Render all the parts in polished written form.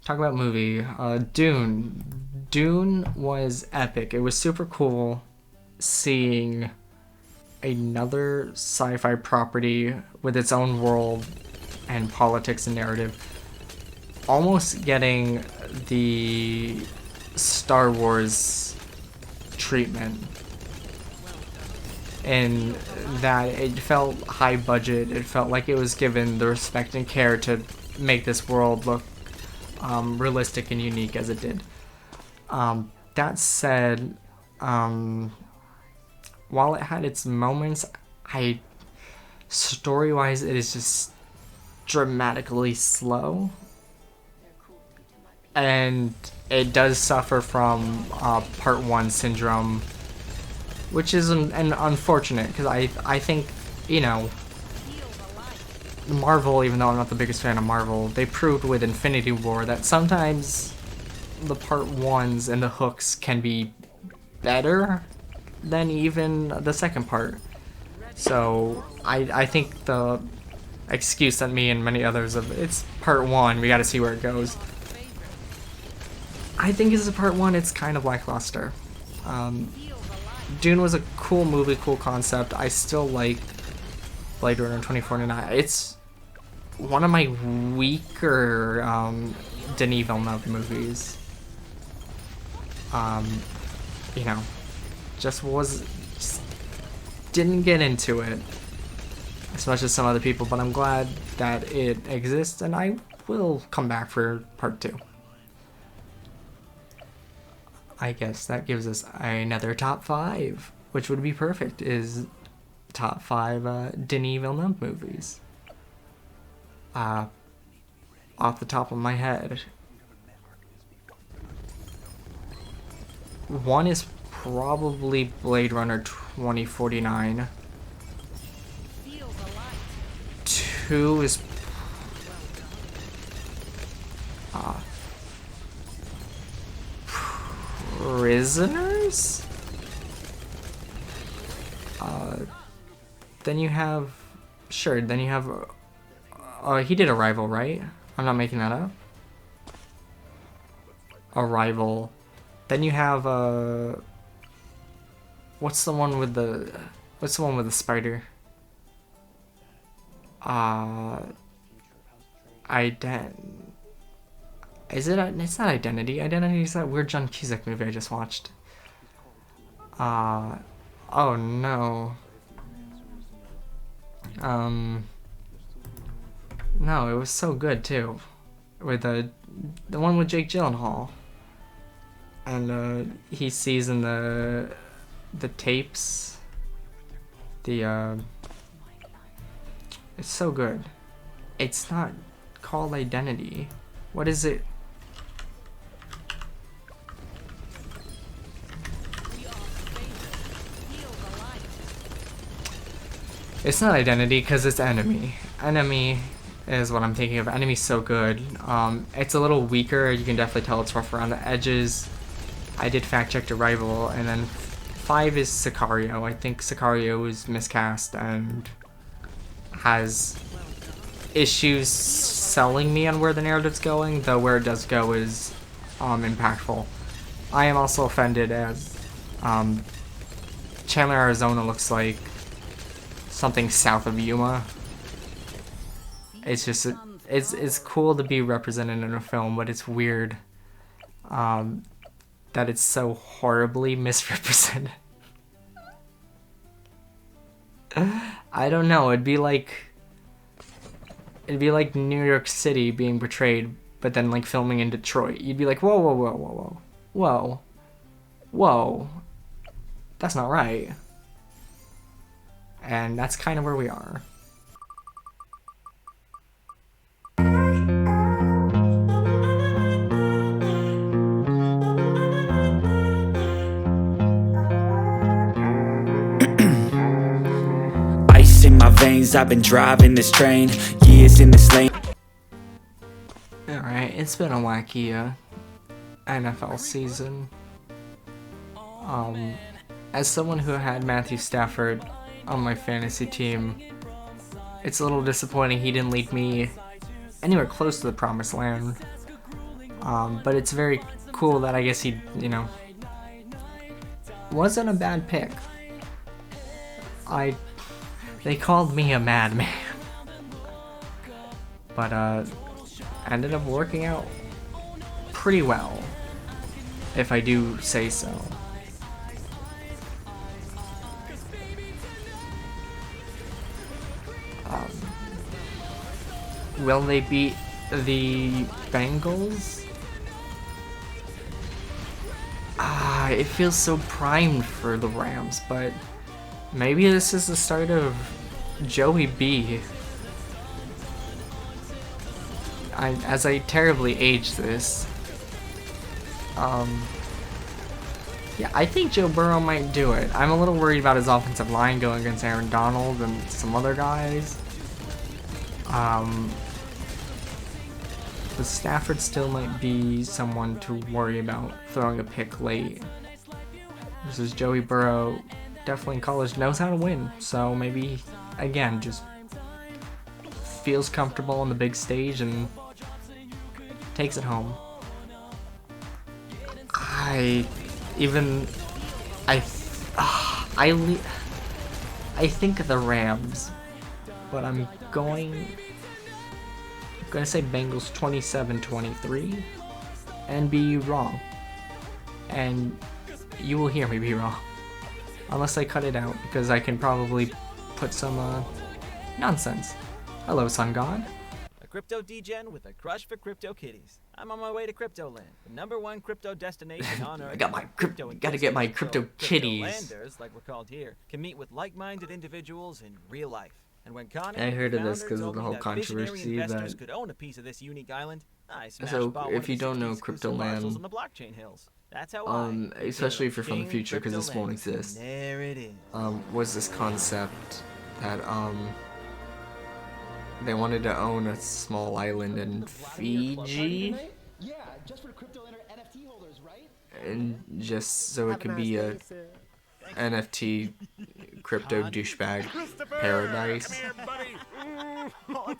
talk about movie. Dune. Dune was epic. It was super cool seeing another sci-fi property with its own world and politics and narrative almost getting the Star Wars treatment, in that it felt high budget. It felt like it was given the respect and care to make this world look realistic and unique as it did. That said, while it had its moments, story-wise, it is just dramatically slow, and it does suffer from Part 1 syndrome, which is an unfortunate, because I think, you know, Marvel, even though I'm not the biggest fan of Marvel, they proved with Infinity War that sometimes the Part 1s and the hooks can be better than even the second part. So I think the excuse that me and many others of it's Part 1, we gotta see where it goes, I think as a Part 1 it's kind of lackluster. Dune was a cool movie, cool concept. I still like Blade Runner 2049. It's one of my weaker Denis Villeneuve movies. You know, just didn't get into it as much as some other people, but I'm glad that it exists, and I will come back for Part 2. I guess that gives us another top 5, which would be perfect, is top 5 Denis Villeneuve movies. Off the top of my head, one is probably Blade Runner 2049. 2 is Prisoners? Then you have... Sure, then you have... he did Arrival, right? I'm not making that up. Arrival. Then you have, what's the one with the spider? It's not Identity. Identity is that weird John Cusack movie I just watched. Oh no. No, it was so good too. With the one with Jake Gyllenhaal. And he sees in the tapes it's so good. It's not called Identity. What is it? It's not Identity because it's Enemy. Enemy is what I'm thinking of. Enemy's so good. It's a little weaker. You can definitely tell it's rough around the edges. I did fact check Arrival, and then 5 is Sicario. I think Sicario is miscast and has issues selling me on where the narrative's going, though where it does go is impactful. I am also offended as Chandler, Arizona looks like something south of Yuma. It's just it's cool to be represented in a film, but it's weird that it's so horribly misrepresented. I don't know, it'd be like New York City being portrayed, but then like filming in Detroit. You'd be like, whoa, whoa, whoa, whoa, whoa, whoa, whoa, that's not right. And that's kind of where we are. Ice in my veins, I've been driving this train, years in this lane. Alright, it's been a wacky NFL season. As someone who had Matthew Stafford on my fantasy team, it's a little disappointing he didn't lead me anywhere close to the promised land. But it's very cool that I guess he, wasn't a bad pick. They called me a madman. But ended up working out pretty well, if I do say so. Will they beat the Bengals? It feels so primed for the Rams, but maybe this is the start of Joey B. As I terribly age this, yeah, I think Joe Burrow might do it. I'm a little worried about his offensive line going against Aaron Donald and some other guys. But Stafford still might be someone to worry about throwing a pick late. This is Joey Burrow, definitely in college, knows how to win. So maybe, again, just feels comfortable on the big stage and takes it home. I think the Rams, but I'm going to say Bengals 27-23 and be wrong. And you will hear me be wrong. Unless I cut it out, because I can probably put some nonsense. Hello, Sun God. A crypto degen with a crush for crypto kitties. I'm on my way to Cryptoland, the #1 crypto destination on Earth. I got my gotta get my crypto kitties. Cryptolanders, like we're called here, can meet with like-minded individuals in real life. And when Connor, I heard of this because of the whole controversy investors that. could own a piece of this unique island, So if you don't know Cryptoland, on the blockchain hills. That's how especially if you're from the future, because this won't Cryptoland. exist. There it is. Was this concept that they wanted to own a small island in Fiji, Yeah, just for Cryptoland NFT holders, right? and just so it could be a NFT crypto douchebag paradise.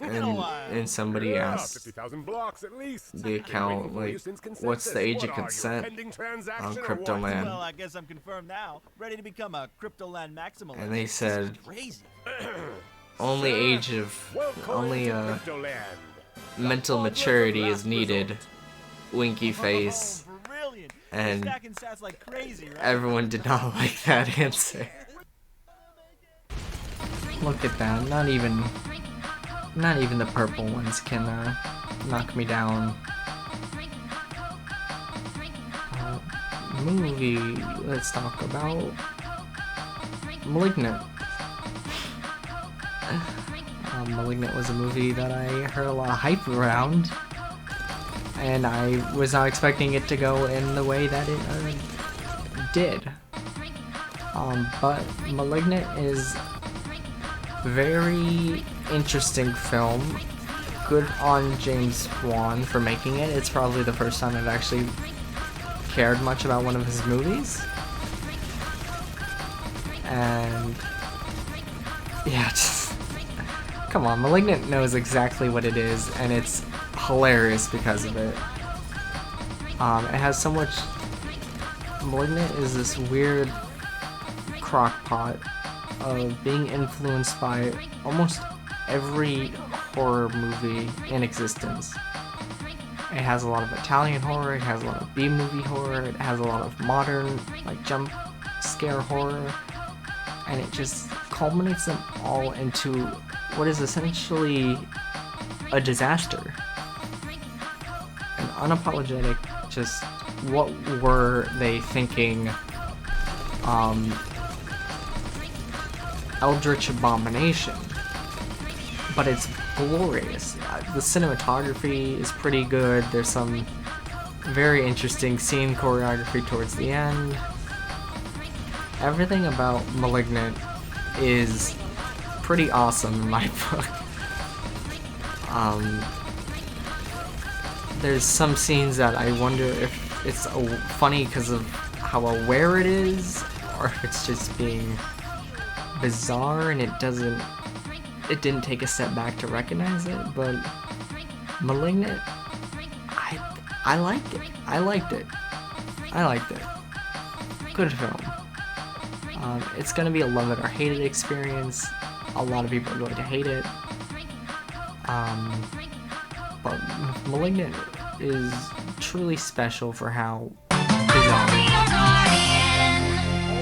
And somebody asked the account, like, what's the age of consent on Cryptoland? Well, I guess I'm confirmed now. Ready to become a Cryptoland maximalist. And they said Crazy. only mental maturity is needed. Winky face. Brilliant. And Stacking sats like crazy, right? everyone did not like that answer. Look at that, not even the purple ones can knock me down. Movie, let's talk about Malignant. Malignant was a movie that I heard a lot of hype around, and I was not expecting it to go in the way that it did. But Malignant is a very interesting film. Good on James Wan for making it. It's probably the first time I've actually cared much about one of his movies. And yeah, just come on, Malignant knows exactly what it is, and it's hilarious because of it. It has so much. Malignant is this weird crockpot of being influenced by almost every horror movie in existence. It has a lot of Italian horror, it has a lot of B-movie horror, it has a lot of modern, like, jump scare horror, and it just culminates them all into what is essentially a disaster. An unapologetic, just what were they thinking, eldritch abomination. But it's glorious. The cinematography is pretty good. There's some very interesting scene choreography towards the end. Everything about Malignant is pretty awesome in my book. There's some scenes that I wonder if it's funny because of how aware it is, or if it's just being bizarre and it didn't take a step back to recognize it. But Malignant, I liked it. I liked it. Good film. It's gonna be a love it or hate it experience. A lot of people are going to hate it. But Malignant is truly special for how bizarre